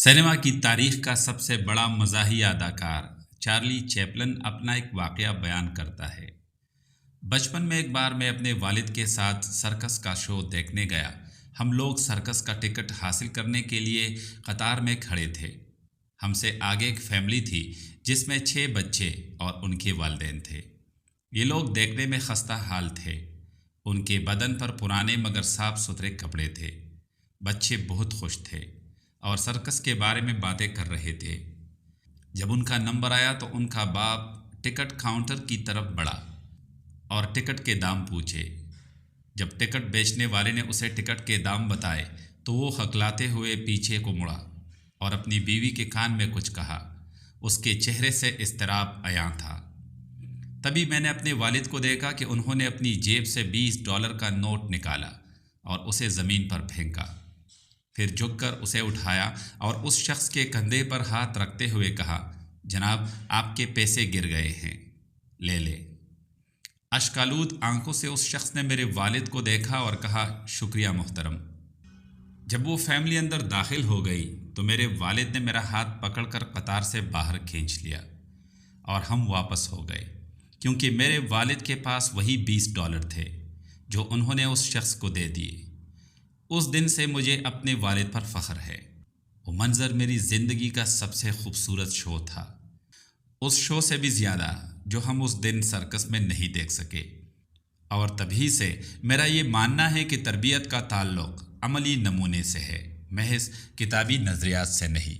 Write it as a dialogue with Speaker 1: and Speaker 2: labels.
Speaker 1: Cinema की तारीख का सबसे बड़ा मज़ाहिया अदाकार चार्ली चैपलिन अपना एक वाक़या बयान करता है। बचपन में एक बार मैं अपने वालिद के साथ सर्कस का शो देखने गया। हम लोग सर्कस का टिकट हासिल करने के लिए कतार में खड़े थे। हमसे आगे एक फैमिली थी जिसमें 6 बच्चे और उनके वालिदैन थे। ये लोग देखने में खस्ता हाल थे। उनके बदन पर पुराने मगर साफ सुथरे कपड़े थे। बच्चे बहुत खुश थे और सर्कस के बारे में बातें कर रहे थे। जब उनका नंबर आया तो उनका बाप टिकट काउंटर की तरफ बढ़ा और टिकट के दाम पूछे। जब टिकट बेचने वाले ने उसे टिकट के दाम बताए तो वो हकलाते हुए पीछे को मुड़ा और अपनी बीवी के कान में कुछ कहा। उसके चेहरे से इज़्तिराब अयां था। तभी मैंने अपने वालिद को देखा कि उन्होंने अपनी जेब से $20 का नोट निकाला और उसे ज़मीन पर फेंका। फिर झुककर उसे उठाया और उस शख्स के कंधे पर हाथ रखते हुए कहा, जनाब आपके पैसे गिर गए हैं, ले ले। अश्कालूद आंखों से उस शख्स ने मेरे वालिद को देखा और कहा, शुक्रिया मोहतरम। जब वो फैमिली अंदर दाखिल हो गई तो मेरे वालिद ने मेरा हाथ पकड़कर कतार से बाहर खींच लिया और हम वापस हो गए, क्योंकि मेरे वालिद के पास वही $20 थे जो उन्होंने उस शख्स को दे दिए। उस दिन से मुझे अपने वालिद पर फ़ख्र है। वो मंज़र मेरी ज़िंदगी का सबसे खूबसूरत शो था, उस शो से भी ज़्यादा जो हम उस दिन सर्कस में नहीं देख सके। और तभी से मेरा ये मानना है कि तरबियत का ताल्लुक़ अमली नमूने से है, महज किताबी नज़रियात से नहीं।